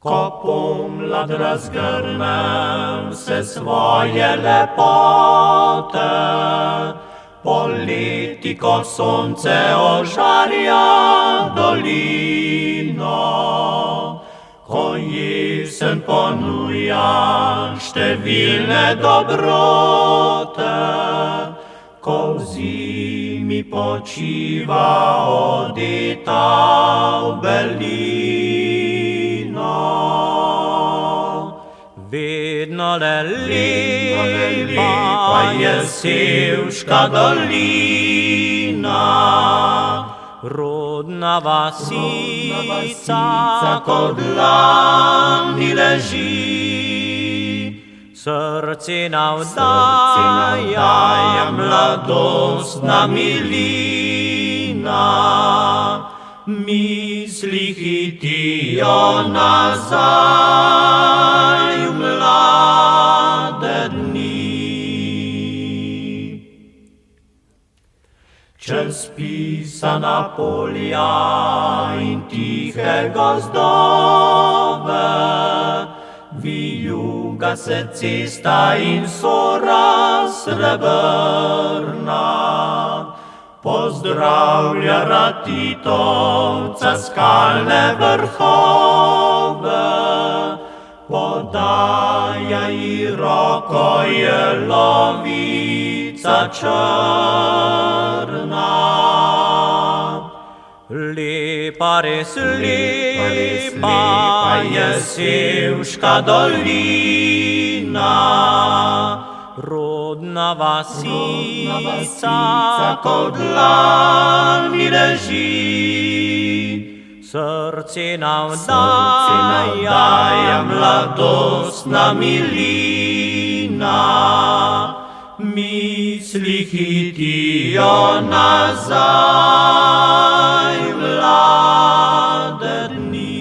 Ko pomlad razgrne vse svoje lepote, poleti, ko sonce ožarja dolino, ko jesen ponuja številne dobrote, ko v zimi počiva odeta v belino. Vedno le lepa je Sevška dolina, rodna vasica, ko v dlani leži. Srce navdaja mladostna milina, misli hitijo nazaj v mlade dni. Čez pisana polja in tihe gozdove, vijuga se cesta in sora srebrna, pozdravlja Ratitovca skalne vrhove, podaja ji roko jelovica črna. Lepa, res lepa je Sevška dolina, rodna vasica, ko v dlani leži. Srce navdaja mladostna milina, misli hitijo nazaj v mlade dni.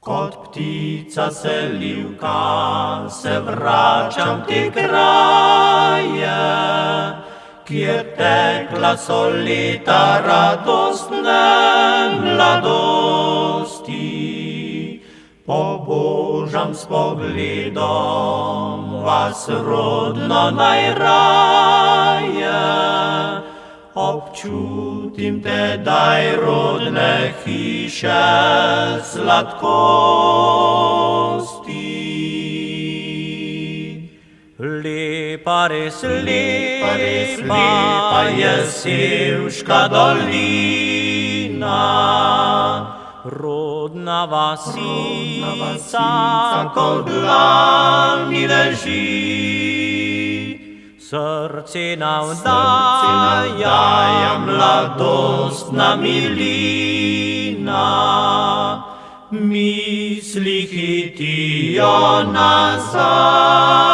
Kot ptica selivka se vračam te kraje, kjer tekla so leta radostne mladosti. Pobožam s pogledom vas rodno najraje, občutim tedaj rodne hiše sladkosti. Lepa, res lepa je Sevška dolina, rodna vasica, ko v dlani leži. Srce navdaja mladostna milina, misli hitijo nazaj